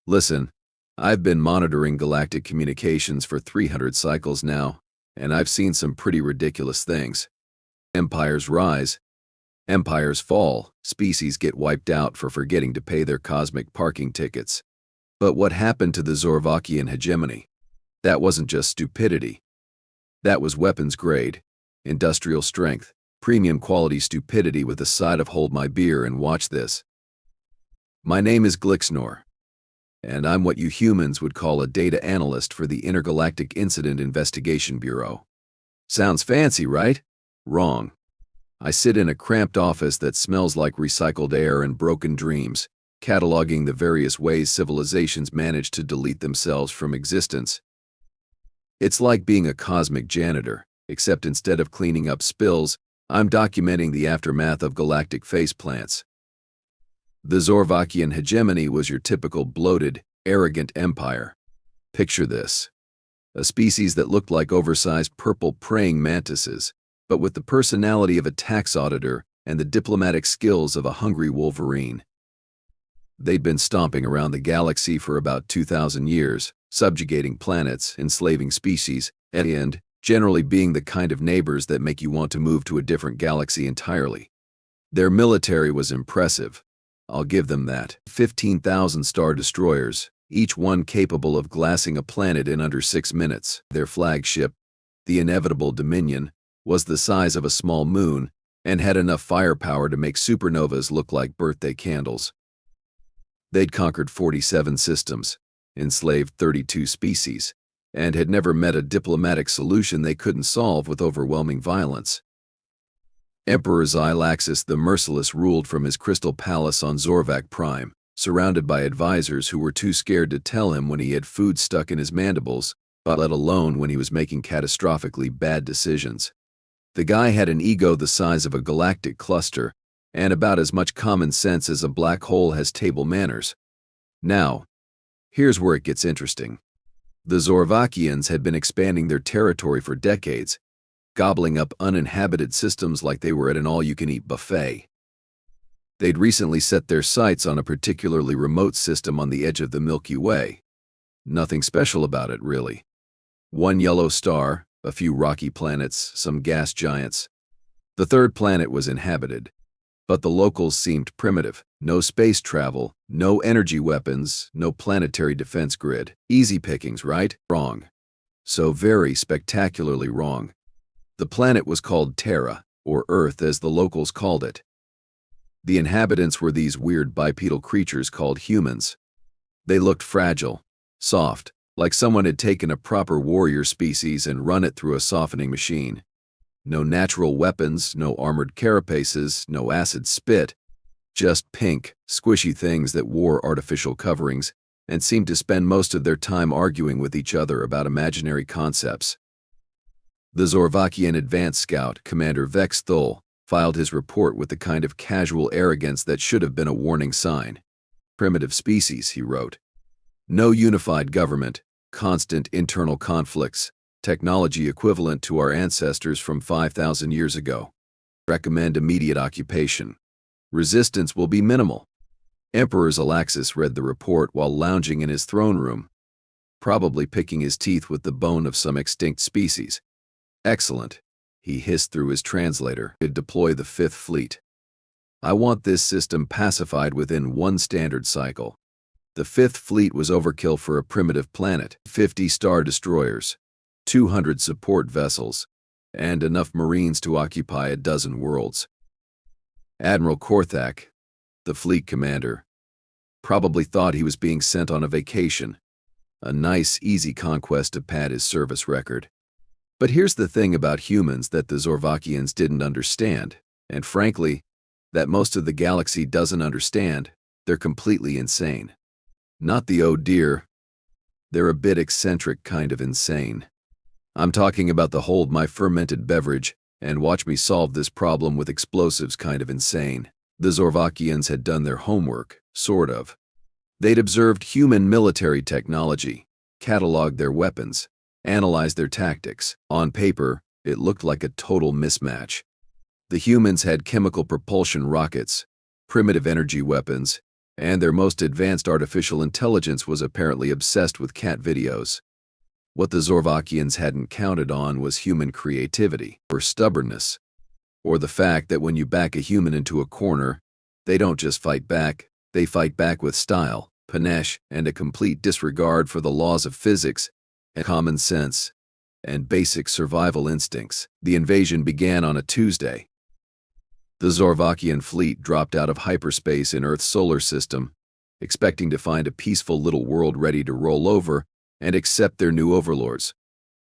Listen, I've been monitoring galactic communications for 300 cycles now, and I've seen some pretty ridiculous things. Empires rise, empires fall, species get wiped out for forgetting to pay their cosmic parking tickets. But what happened to the Zorvakian hegemony? That wasn't just stupidity. That was weapons grade, industrial strength, premium quality stupidity with a side of hold my beer and watch this. My name is Glixnor, and I'm what you humans would call a data analyst for the Intergalactic Incident Investigation Bureau. Sounds fancy, right? Wrong. I sit in a cramped office that smells like recycled air and broken dreams, cataloging the various ways civilizations manage to delete themselves from existence. It's like being a cosmic janitor, except instead of cleaning up spills, I'm documenting the aftermath of galactic faceplants. The Zorvakian hegemony was your typical bloated, arrogant empire. Picture this. A species that looked like oversized purple praying mantises, but with the personality of a tax auditor and the diplomatic skills of a hungry wolverine. They'd been stomping around the galaxy for about 2,000 years, subjugating planets, enslaving species, and generally being the kind of neighbors that make you want to move to a different galaxy entirely. Their military was impressive. I'll give them that. 15,000 star destroyers, each one capable of glassing a planet in under 6 minutes. Their flagship, the inevitable Dominion, was the size of a small moon and had enough firepower to make supernovas look like birthday candles. They'd conquered 47 systems, enslaved 32 species, and had never met a diplomatic solution they couldn't solve with overwhelming violence. Emperor Zylaxus the Merciless ruled from his crystal palace on Zorvak Prime, surrounded by advisors who were too scared to tell him when he had food stuck in his mandibles, let alone when he was making catastrophically bad decisions. The guy had an ego the size of a galactic cluster, and about as much common sense as a black hole has table manners. Now, here's where it gets interesting. The Zorvakians had been expanding their territory for decades, gobbling up uninhabited systems like they were at an all-you-can-eat buffet. They'd recently set their sights on a particularly remote system on the edge of the Milky Way. Nothing special about it, really. One yellow star, a few rocky planets, some gas giants. The third planet was inhabited, but the locals seemed primitive. No space travel, no energy weapons, no planetary defense grid. Easy pickings, right? Wrong. So very spectacularly wrong. The planet was called Terra, or Earth as the locals called it. The inhabitants were these weird bipedal creatures called humans. They looked fragile, soft, like someone had taken a proper warrior species and run it through a softening machine. No natural weapons, no armored carapaces, no acid spit. Just pink, squishy things that wore artificial coverings and seemed to spend most of their time arguing with each other about imaginary concepts. The Zorvakian Advanced Scout, Commander Vex Thul, filed his report with the kind of casual arrogance that should have been a warning sign. Primitive species, he wrote. No unified government, constant internal conflicts, technology equivalent to our ancestors from 5,000 years ago. Recommend immediate occupation. Resistance will be minimal. Emperor Zylaxus read the report while lounging in his throne room, probably picking his teeth with the bone of some extinct species. Excellent, he hissed through his translator. Deploy the 5th Fleet. I want this system pacified within 1 standard cycle. The 5th Fleet was overkill for a primitive planet. 50 star destroyers, 200 support vessels, and enough Marines to occupy a dozen worlds. Admiral Korthak, the fleet commander, probably thought he was being sent on a vacation. A nice, easy conquest to pad his service record. But here's the thing about humans that the Zorvakians didn't understand, and frankly, that most of the galaxy doesn't understand. They're completely insane. Not the oh dear. They're a bit eccentric kind of insane. I'm talking about the hold my fermented beverage and watch me solve this problem with explosives kind of insane. The Zorvakians had done their homework, sort of. They'd observed human military technology, cataloged their weapons, analyzed their tactics. On paper, it looked like a total mismatch. The humans had chemical propulsion rockets, primitive energy weapons, and their most advanced artificial intelligence was apparently obsessed with cat videos. What the Zorvakians hadn't counted on was human creativity, or stubbornness, or the fact that when you back a human into a corner, they don't just fight back, they fight back with style, panache, and a complete disregard for the laws of physics, and common sense, and basic survival instincts. The invasion began on a Tuesday. The Zorvakian fleet dropped out of hyperspace in Earth's solar system, expecting to find a peaceful little world ready to roll over and accept their new overlords.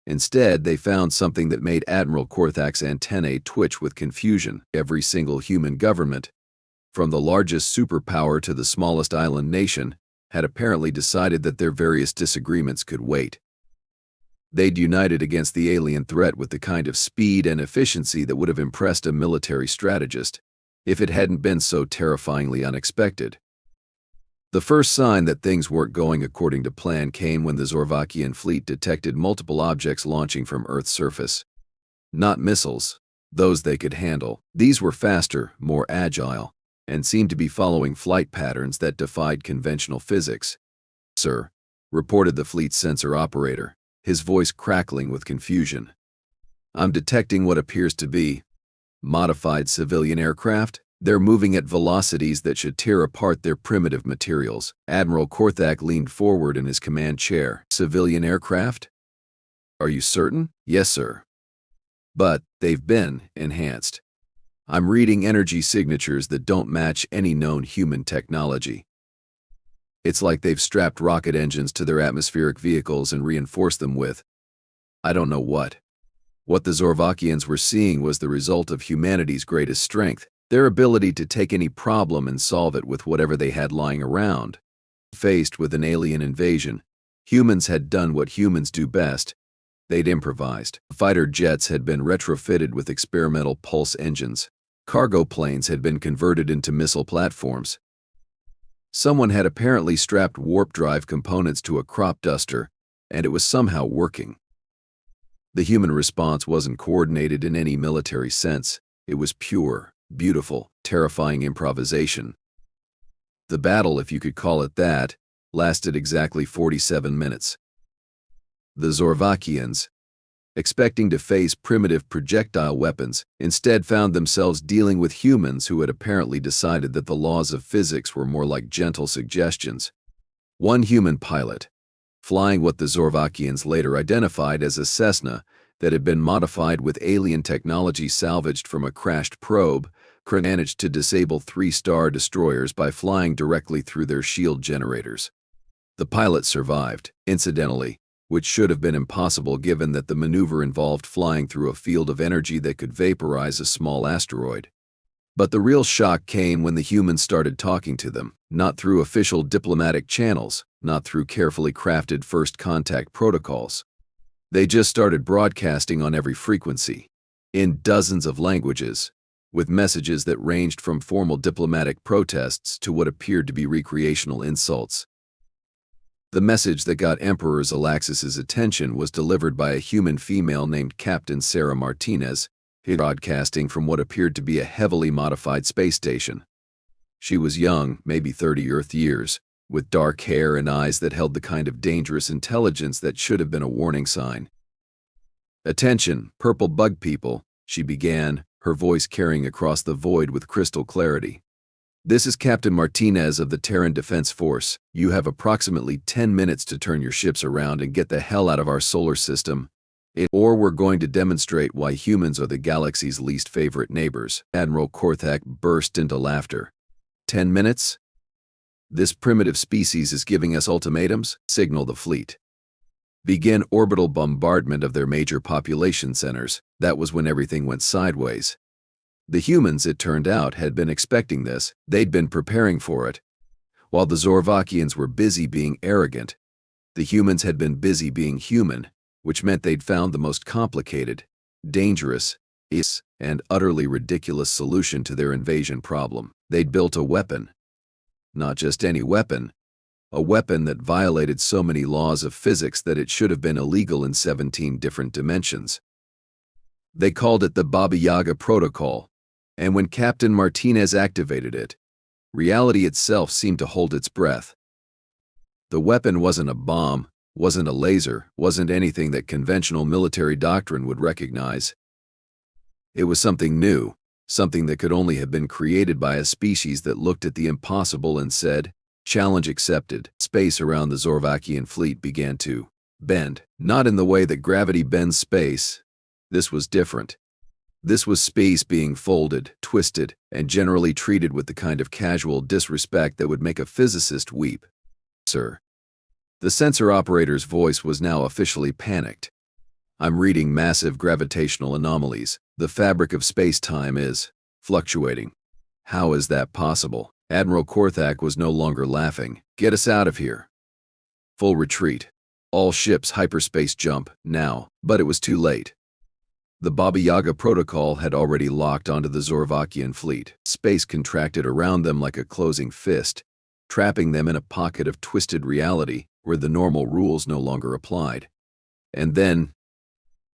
Instead, they found something that made Admiral Korthak's antennae twitch with confusion. Every single human government, from the largest superpower to the smallest island nation, had apparently decided that their various disagreements could wait. They'd united against the alien threat with the kind of speed and efficiency that would have impressed a military strategist, if it hadn't been so terrifyingly unexpected. The first sign that things weren't going according to plan came when the Zorvakian fleet detected multiple objects launching from Earth's surface. Not missiles, those they could handle. These were faster, more agile, and seemed to be following flight patterns that defied conventional physics. "Sir," reported the fleet's sensor operator, his voice crackling with confusion. "I'm detecting what appears to be modified civilian aircraft. They're moving at velocities that should tear apart their primitive materials." Admiral Korthak leaned forward in his command chair. "Civilian aircraft? Are you certain?" "Yes, sir. But they've been enhanced. I'm reading energy signatures that don't match any known human technology. It's like they've strapped rocket engines to their atmospheric vehicles and reinforced them with I don't know what." What the Zorvakians were seeing was the result of humanity's greatest strength, their ability to take any problem and solve it with whatever they had lying around. Faced with an alien invasion, humans had done what humans do best. They'd improvised. Fighter jets had been retrofitted with experimental pulse engines. Cargo planes had been converted into missile platforms. Someone had apparently strapped warp drive components to a crop duster, and it was somehow working. The human response wasn't coordinated in any military sense. It was pure, beautiful, terrifying improvisation. The battle, if you could call it that, lasted exactly 47 minutes. The Zorvakians, expecting to face primitive projectile weapons, instead found themselves dealing with humans who had apparently decided that the laws of physics were more like gentle suggestions. One human pilot, flying what the Zorvakians later identified as a Cessna that had been modified with alien technology salvaged from a crashed probe, managed to disable 3 Star destroyers by flying directly through their shield generators. The pilot survived, incidentally, which should have been impossible given that the maneuver involved flying through a field of energy that could vaporize a small asteroid. But the real shock came when the humans started talking to them, not through official diplomatic channels, not through carefully crafted first contact protocols. They just started broadcasting on every frequency, in dozens of languages, with messages that ranged from formal diplomatic protests to what appeared to be recreational insults. The message that got Emperor Zylaxus's attention was delivered by a human female named Captain Sarah Martinez, broadcasting from what appeared to be a heavily modified space station. She was young, maybe 30 Earth years, with dark hair and eyes that held the kind of dangerous intelligence that should have been a warning sign. "Attention, purple bug people," she began, her voice carrying across the void with crystal clarity. "This is Captain Martinez of the Terran Defense Force. You have approximately 10 minutes to turn your ships around and get the hell out of our solar system, or we're going to demonstrate why humans are the galaxy's least favorite neighbors." Admiral Korthak burst into laughter. 10 minutes? This primitive species is giving us ultimatums? Signal the fleet. Begin orbital bombardment of their major population centers. That was when everything went sideways. The humans, it turned out, had been expecting this. They'd been preparing for it. While the Zorvakians were busy being arrogant, the humans had been busy being human, which meant they'd found the most complicated, dangerous, and utterly ridiculous solution to their invasion problem. They'd built a weapon. Not just any weapon, a weapon that violated so many laws of physics that it should have been illegal in 17 different dimensions. They called it the Baba Yaga Protocol, and when Captain Martinez activated it, Reality itself seemed to hold its breath. The weapon wasn't a bomb, wasn't a laser, wasn't anything that conventional military doctrine would recognize. It was something new, something that could only have been created by a species that looked at the impossible and said, "Challenge accepted." Space around the Zorvakian fleet began to bend, not in the way that gravity bends space. This was different. This was space being folded, twisted, and generally treated with the kind of casual disrespect that would make a physicist weep. "Sir." The sensor operator's voice was now officially panicked. "I'm reading massive gravitational anomalies. The fabric of space-time is fluctuating." "How is that possible?" Admiral Korthak was no longer laughing. "Get us out of here. Full retreat. All ships hyperspace jump, now." But it was too late. The Baba Yaga protocol had already locked onto the Zorvakian fleet. Space contracted around them like a closing fist, trapping them in a pocket of twisted reality where the normal rules no longer applied. And then,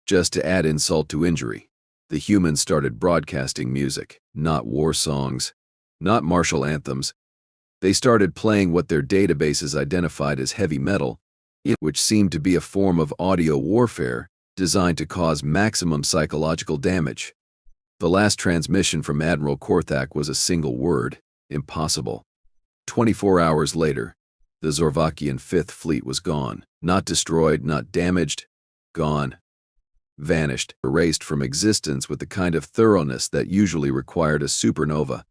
just to add insult to injury, the humans started broadcasting music, not war songs, not martial anthems. They started playing what their databases identified as heavy metal, which seemed to be a form of audio warfare designed to cause maximum psychological damage. The last transmission from Admiral Korthak was a single word: impossible. 24 hours later, the Zorvakian Fifth Fleet was gone. Not destroyed, not damaged, gone. Vanished, erased from existence with the kind of thoroughness that usually required a supernova.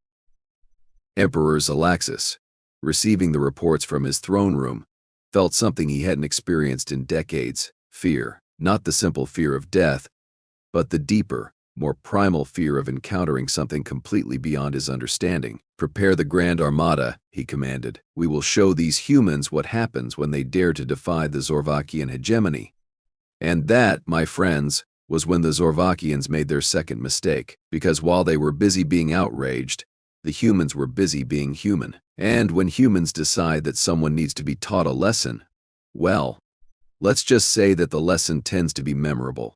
Emperor Zylaxus, receiving the reports from his throne room, felt something he hadn't experienced in decades: fear. Not the simple fear of death, but the deeper, more primal fear of encountering something completely beyond his understanding. "Prepare the Grand Armada," he commanded. "We will show these humans what happens when they dare to defy the Zorvakian hegemony." And that, my friends, was when the Zorvakians made their second mistake, because while they were busy being outraged, the humans were busy being human. And when humans decide that someone needs to be taught a lesson, well, let's just say that the lesson tends to be memorable.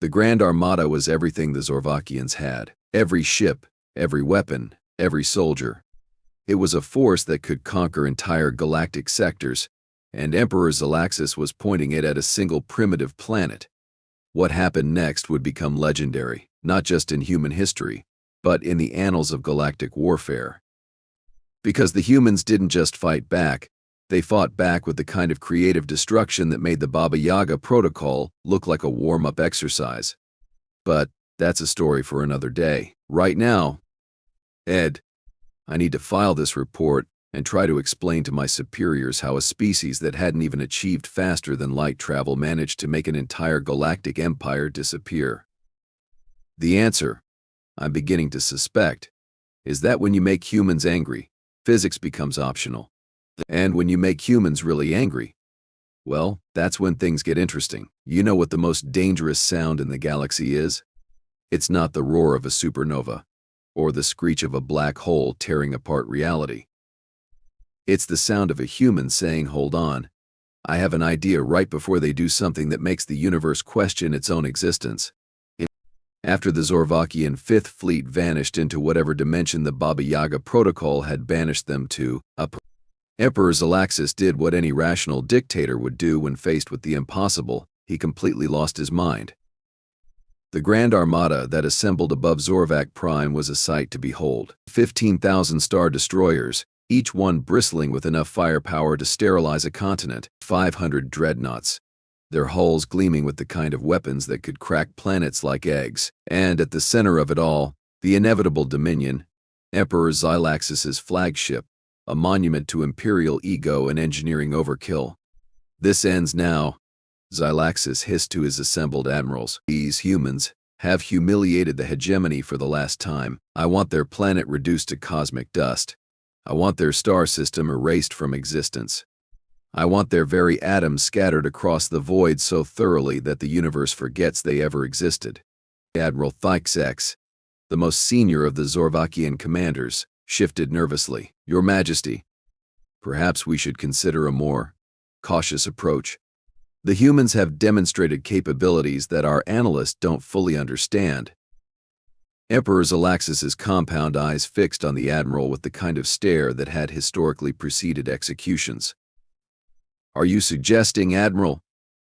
The Grand Armada was everything the Zorvakians had. Every ship, every weapon, every soldier. It was a force that could conquer entire galactic sectors, and Emperor Zylaxus was pointing it at a single primitive planet. What happened next would become legendary, not just in human history, but in the annals of galactic warfare. Because the humans didn't just fight back, they fought back with the kind of creative destruction that made the Baba Yaga protocol look like a warm-up exercise. But that's a story for another day. Right now, Ed, I need to file this report and try to explain to my superiors how a species that hadn't even achieved faster than light travel managed to make an entire galactic empire disappear. The answer, I'm beginning to suspect, is that when you make humans angry, physics becomes optional. And when you make humans really angry, well, that's when things get interesting. You know what the most dangerous sound in the galaxy is? It's not the roar of a supernova, or the screech of a black hole tearing apart reality. It's the sound of a human saying, "Hold on, I have an idea," right before they do something that makes the universe question its own existence. After the Zorvakian Fifth Fleet vanished into whatever dimension the Baba Yaga protocol had banished them to, Emperor Zylaxus did what any rational dictator would do when faced with the impossible. He completely lost his mind. The Grand Armada that assembled above Zorvak Prime was a sight to behold. 15,000 star destroyers, each one bristling with enough firepower to sterilize a continent. 500 dreadnoughts, their hulls gleaming with the kind of weapons that could crack planets like eggs. And at the center of it all, the inevitable Dominion, Emperor Zylaxus's flagship, a monument to imperial ego and engineering overkill. "This ends now," Zylaxus hissed to his assembled admirals. "These humans have humiliated the hegemony for the last time. I want their planet reduced to cosmic dust. I want their star system erased from existence. I want their very atoms scattered across the void so thoroughly that the universe forgets they ever existed." Admiral Thyxex, the most senior of the Zorvakian commanders, shifted nervously. "Your Majesty, perhaps we should consider a more cautious approach. The humans have demonstrated capabilities that our analysts don't fully understand. Emperor Zylaxus's compound eyes fixed on the admiral with the kind of stare that had historically preceded executions. "Are you suggesting, Admiral,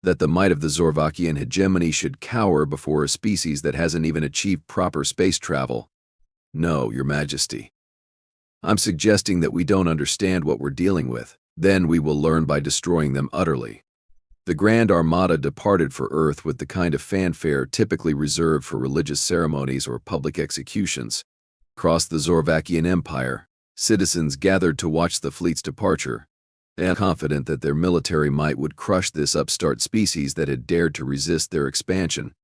that the might of the Zorvakian hegemony should cower before a species that hasn't even achieved proper space travel?" "No, Your Majesty. I'm suggesting that we don't understand what we're dealing with. Then we will learn by destroying them utterly." The Grand Armada departed for Earth with the kind of fanfare typically reserved for religious ceremonies or public executions. Across the Zorvakian Empire, citizens gathered to watch the fleet's departure, and confident that their military might would crush this upstart species that had dared to resist their expansion.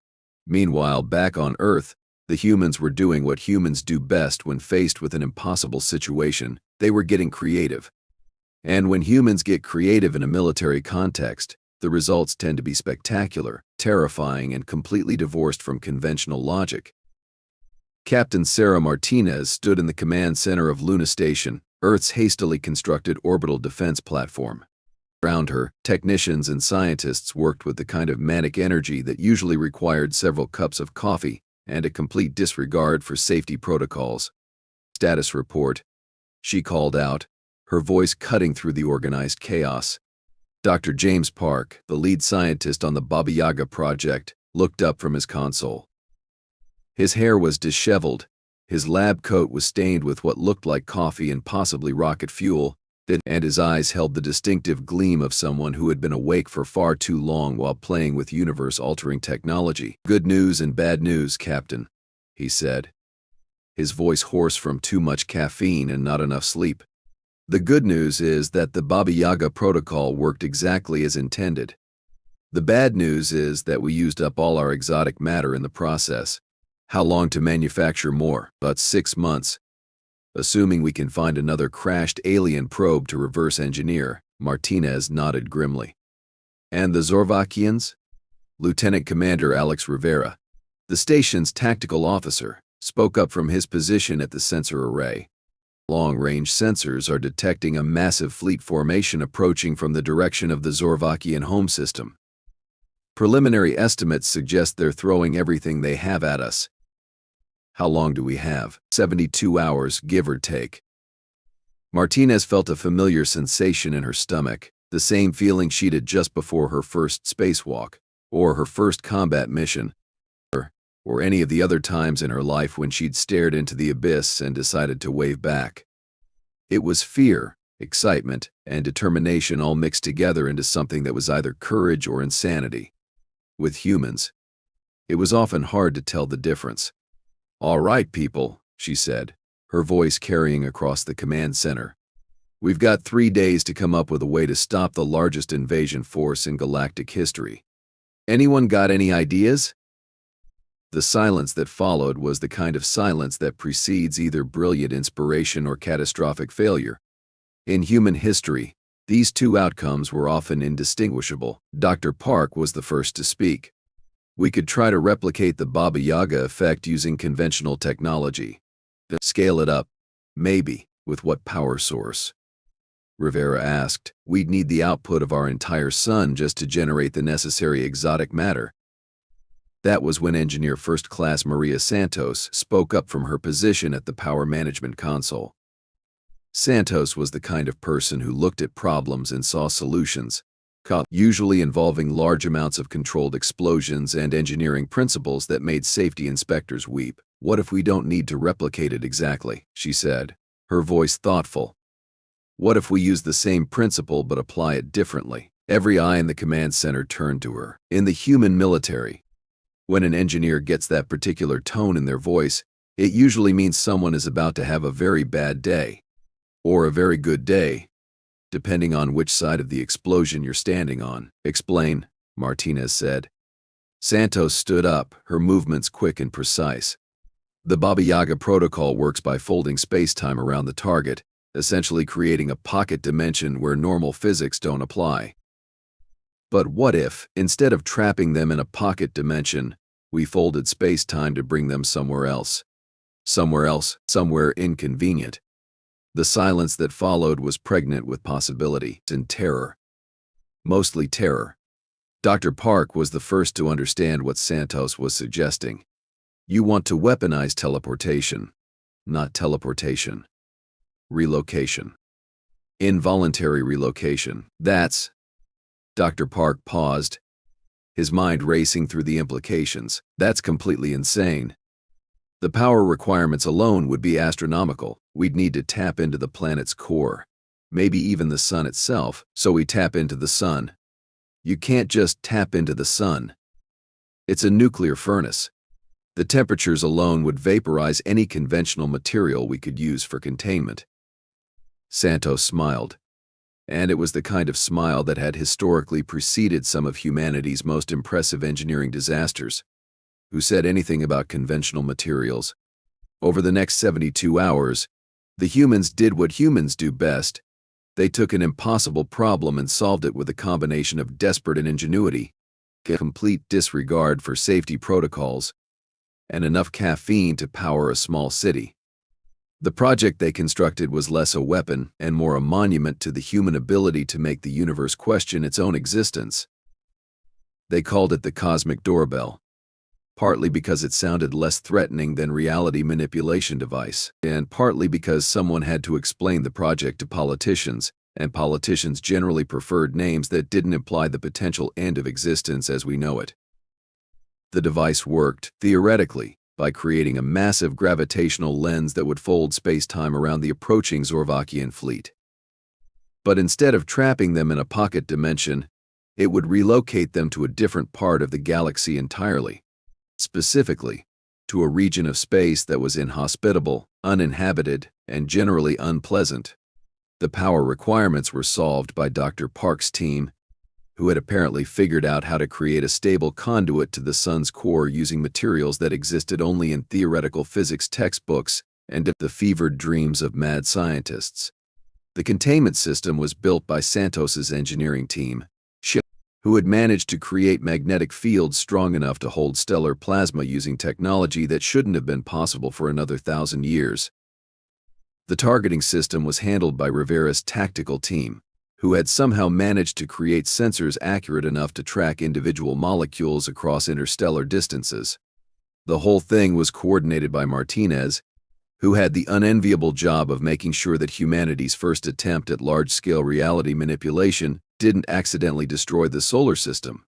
Meanwhile, back on Earth, the humans were doing what humans do best when faced with an impossible situation. They were getting creative. And when humans get creative in a military context, the results tend to be spectacular, terrifying, and completely divorced from conventional logic. Captain Sarah Martinez stood in the command center of Luna Station, Earth's hastily constructed orbital defense platform. Around her, technicians and scientists worked with the kind of manic energy that usually required several cups of coffee and a complete disregard for safety protocols. "Status report," she called out, her voice cutting through the organized chaos. Dr. James Park, the lead scientist on the Yaga project, looked up from his console. His hair was disheveled, his lab coat was stained with what looked like coffee and possibly rocket fuel, and his eyes held the distinctive gleam of someone who had been awake for far too long while playing with universe-altering technology. "Good news and bad news, Captain," he said, his voice hoarse from too much caffeine and not enough sleep. "The good news is that the Baba Yaga protocol worked exactly as intended. The bad news is that we used up all our exotic matter in the process. How long to manufacture more? About 6 months. Assuming we can find another crashed alien probe to reverse engineer." Martinez nodded grimly. "And the Zorvakians?" Lieutenant Commander Alex Rivera, the station's tactical officer, spoke up from his position at the sensor array. "Long-range sensors are detecting a massive fleet formation approaching from the direction of the Zorvakian home system. Preliminary estimates suggest they're throwing everything they have at us." "How long do we have?" 72 hours, give or take." Martinez felt a familiar sensation in her stomach, the same feeling she'd had just before her first spacewalk, or her first combat mission, or any of the other times in her life when she'd stared into the abyss and decided to wave back. It was fear, excitement, and determination all mixed together into something that was either courage or insanity. With humans, it was often hard to tell the difference. "All right, people," she said, her voice carrying across the command center. "We've got 3 days to come up with a way to stop the largest invasion force in galactic history. Anyone got any ideas?" The silence that followed was the kind of silence that precedes either brilliant inspiration or catastrophic failure. In human history, these two outcomes were often indistinguishable. Dr. Park was the first to speak. "We could try to replicate the Baba Yaga effect using conventional technology. Scale it up. Maybe. With what power source?" Rivera asked. "We'd need the output of our entire sun just to generate the necessary exotic matter." That was when Engineer First Class Maria Santos spoke up from her position at the power management console. Santos was the kind of person who looked at problems and saw solutions, usually involving large amounts of controlled explosions and engineering principles that made safety inspectors weep. "What if we don't need to replicate it exactly?" she said, her voice thoughtful. "What if we use the same principle but apply it differently?" Every eye in the command center turned to her. In the human military, when an engineer gets that particular tone in their voice, it usually means someone is about to have a very bad day, or a very good day, depending on which side of the explosion you're standing on. "Explain," Martinez said. Santos stood up, her movements quick and precise. "The Baba Yaga protocol works by folding space-time around the target, essentially creating a pocket dimension where normal physics don't apply. But what if, instead of trapping them in a pocket dimension, we folded space-time to bring them somewhere else? Somewhere inconvenient." The silence that followed was pregnant with possibility and terror. Mostly terror. Dr. Park was the first to understand what Santos was suggesting. You want to weaponize teleportation, not teleportation. Relocation. Involuntary relocation. That's... Dr. Park paused, his mind racing through the implications. That's completely insane. The power requirements alone would be astronomical. We'd need to tap into the planet's core, maybe even the sun itself, so we tap into the sun. You can't just tap into the sun. It's a nuclear furnace. The temperatures alone would vaporize any conventional material we could use for containment. Santos smiled, and it was the kind of smile that had historically preceded some of humanity's most impressive engineering disasters. Who said anything about conventional materials? Over the next 72 hours, the humans did what humans do best. They took an impossible problem and solved it with a combination of desperate ingenuity, a complete disregard for safety protocols, and enough caffeine to power a small city. The project they constructed was less a weapon and more a monument to the human ability to make the universe question its own existence. They called it the Cosmic Doorbell, partly because it sounded less threatening than reality manipulation device, and partly because someone had to explain the project to politicians, and politicians generally preferred names that didn't imply the potential end of existence as we know it. The device worked, theoretically, by creating a massive gravitational lens that would fold space-time around the approaching Zorvakian fleet. But instead of trapping them in a pocket dimension, it would relocate them to a different part of the galaxy entirely. Specifically, to a region of space that was inhospitable, uninhabited, and generally unpleasant. The power requirements were solved by Dr. Park's team, who had apparently figured out how to create a stable conduit to the sun's core using materials that existed only in theoretical physics textbooks and the fevered dreams of mad scientists. The containment system was built by Santos's engineering team, who had managed to create magnetic fields strong enough to hold stellar plasma using technology that shouldn't have been possible for another 1,000 years. The targeting system was handled by Rivera's tactical team, who had somehow managed to create sensors accurate enough to track individual molecules across interstellar distances. The whole thing was coordinated by Martinez, who had the unenviable job of making sure that humanity's first attempt at large-scale reality manipulation didn't accidentally destroy the solar system.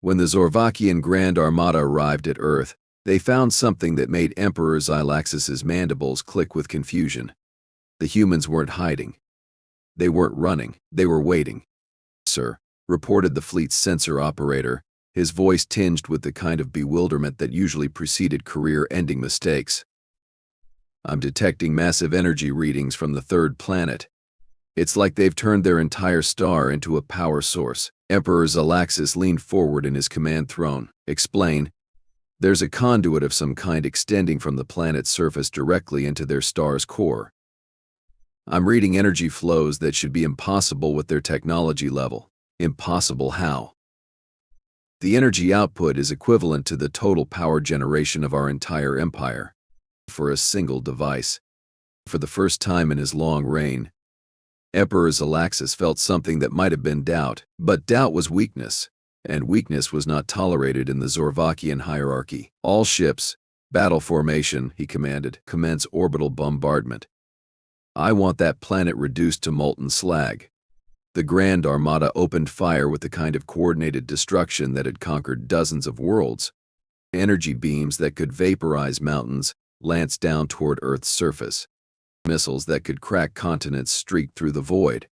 When the Zorvakian Grand Armada arrived at Earth, they found something that made Emperor Zylaxus's mandibles click with confusion. The humans weren't hiding. They weren't running. They were waiting. "Sir," reported the fleet's sensor operator, his voice tinged with the kind of bewilderment that usually preceded career-ending mistakes. "I'm detecting massive energy readings from the third planet. It's like they've turned their entire star into a power source." Emperor Zylaxus leaned forward in his command throne. "Explain." "There's a conduit of some kind extending from the planet's surface directly into their star's core. I'm reading energy flows that should be impossible with their technology level." "Impossible how?" "The energy output is equivalent to the total power generation of our entire empire for a single device." For the first time in his long reign, Emperor Zylaxus felt something that might have been doubt, but doubt was weakness, and weakness was not tolerated in the Zorvakian hierarchy. "All ships, battle formation," he commanded. "Commence orbital bombardment. I want that planet reduced to molten slag." The Grand Armada opened fire with the kind of coordinated destruction that had conquered dozens of worlds. Energy beams that could vaporize mountains lanced down toward Earth's surface. Missiles that could crack continents streaked through the void.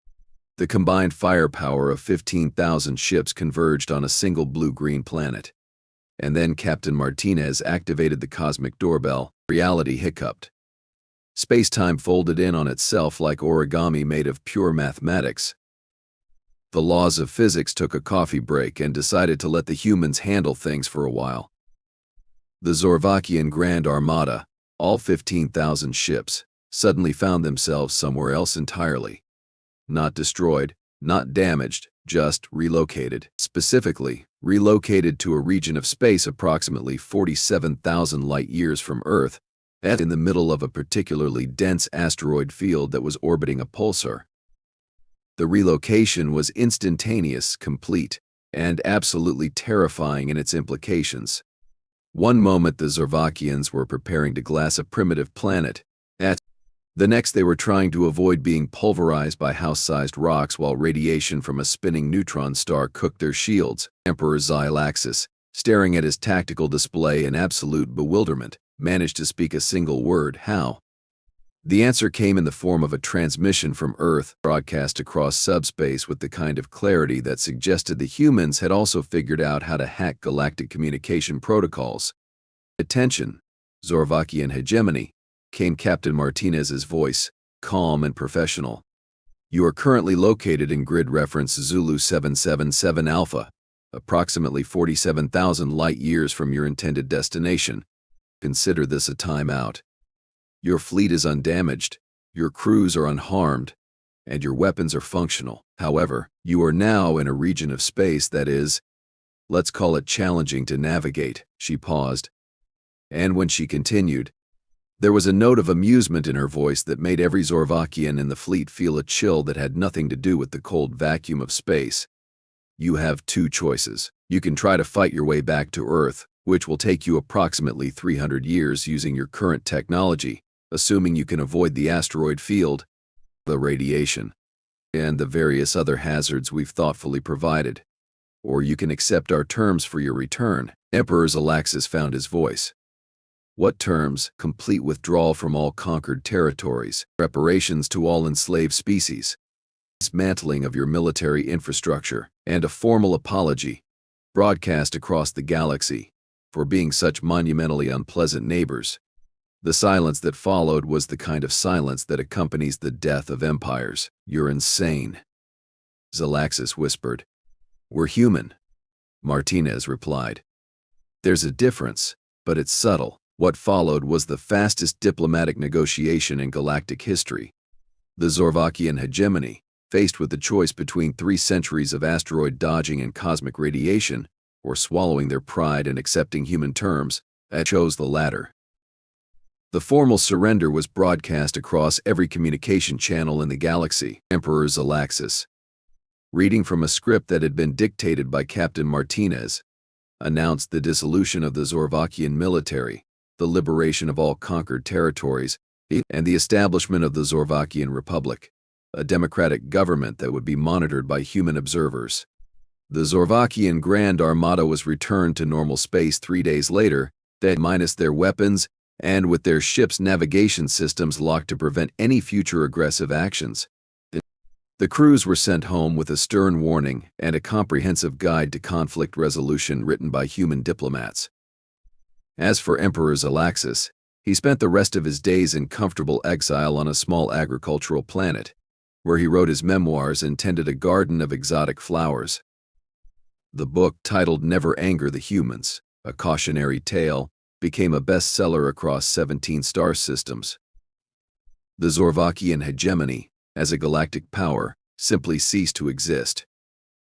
The combined firepower of 15,000 ships converged on a single blue-green planet. And then Captain Martinez activated the cosmic doorbell. Reality hiccuped. Space-time folded in on itself like origami made of pure mathematics. The laws of physics took a coffee break and decided to let the humans handle things for a while. The Zorvakian Grand Armada, all 15,000 ships, suddenly found themselves somewhere else entirely. Not destroyed, not damaged, just relocated. Specifically, relocated to a region of space approximately 47,000 light-years from Earth, and in the middle of a particularly dense asteroid field that was orbiting a pulsar. The relocation was instantaneous, complete, and absolutely terrifying in its implications. One moment the Zorvakians were preparing to glass a primitive planet. At the next they were trying to avoid being pulverized by house-sized rocks while radiation from a spinning neutron star cooked their shields. Emperor Zylaxus, staring at his tactical display in absolute bewilderment, managed to speak a single word, "How?" The answer came in the form of a transmission from Earth, broadcast across subspace with the kind of clarity that suggested the humans had also figured out how to hack galactic communication protocols. "Attention, Zorvakian hegemony," came Captain Martinez's voice, calm and professional. "You are currently located in grid reference Zulu 777 Alpha, approximately 47,000 light-years from your intended destination. Consider this a timeout. Your fleet is undamaged, your crews are unharmed, and your weapons are functional. However, you are now in a region of space that is, let's call it challenging to navigate." She paused, and when she continued, there was a note of amusement in her voice that made every Zorvakian in the fleet feel a chill that had nothing to do with the cold vacuum of space. "You have two choices. You can try to fight your way back to Earth, which will take you approximately 300 years using your current technology, assuming you can avoid the asteroid field, the radiation, and the various other hazards we've thoughtfully provided. Or you can accept our terms for your return." Emperor Zylaxus found his voice. "What terms?" "Complete withdrawal from all conquered territories, reparations to all enslaved species, dismantling of your military infrastructure, and a formal apology, broadcast across the galaxy, for being such monumentally unpleasant neighbors." The silence that followed was the kind of silence that accompanies the death of empires. "You're insane," Zylaxus whispered. "We're human," Martinez replied. "There's a difference, but it's subtle." What followed was the fastest diplomatic negotiation in galactic history. The Zorvakian hegemony, faced with the choice between 3 centuries of asteroid dodging and cosmic radiation, or swallowing their pride and accepting human terms, chose the latter. The formal surrender was broadcast across every communication channel in the galaxy. Emperor Zylaxus, reading from a script that had been dictated by Captain Martinez, announced the dissolution of the Zorvakian military, the liberation of all conquered territories, and the establishment of the Zorvakian Republic, a democratic government that would be monitored by human observers. The Zorvakian Grand Armada was returned to normal space 3 days later, minus their weapons and with their ship's navigation systems locked to prevent any future aggressive actions. The crews were sent home with a stern warning and a comprehensive guide to conflict resolution written by human diplomats. As for Emperor Zylaxus, he spent the rest of his days in comfortable exile on a small agricultural planet, where he wrote his memoirs and tended a garden of exotic flowers. The book, titled Never Anger the Humans, a cautionary tale, became a bestseller across 17 star systems. The Zorvakian hegemony, as a galactic power, simply ceased to exist.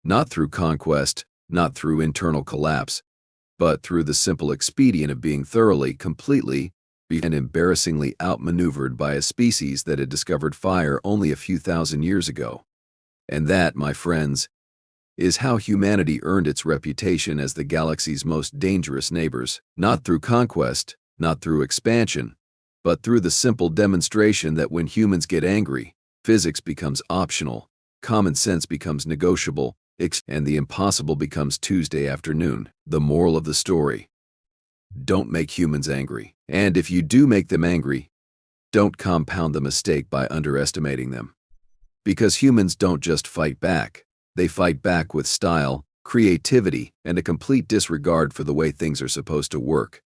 Not through conquest, not through internal collapse, but through the simple expedient of being thoroughly, completely, and embarrassingly outmaneuvered by a species that had discovered fire only a few thousand years ago. And that, my friends, is how humanity earned its reputation as the galaxy's most dangerous neighbors, not through conquest, not through expansion, but through the simple demonstration that when humans get angry, physics becomes optional, common sense becomes negotiable, and the impossible becomes Tuesday afternoon. The moral of the story: don't make humans angry. And if you do make them angry, don't compound the mistake by underestimating them. Because humans don't just fight back. They fight back with style, creativity, and a complete disregard for the way things are supposed to work.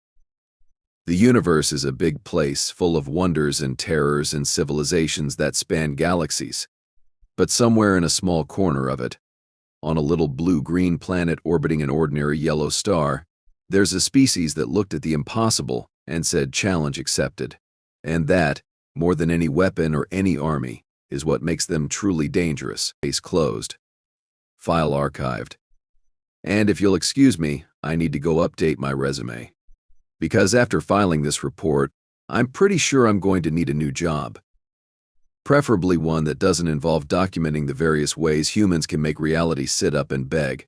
The universe is a big place full of wonders and terrors and civilizations that span galaxies. But somewhere in a small corner of it, on a little blue-green planet orbiting an ordinary yellow star, there's a species that looked at the impossible and said, "Challenge accepted." And that, more than any weapon or any army, is what makes them truly dangerous. Case closed. File archived. And if you'll excuse me, I need to go update my resume. Because after filing this report, I'm pretty sure I'm going to need a new job. Preferably one that doesn't involve documenting the various ways humans can make reality sit up and beg.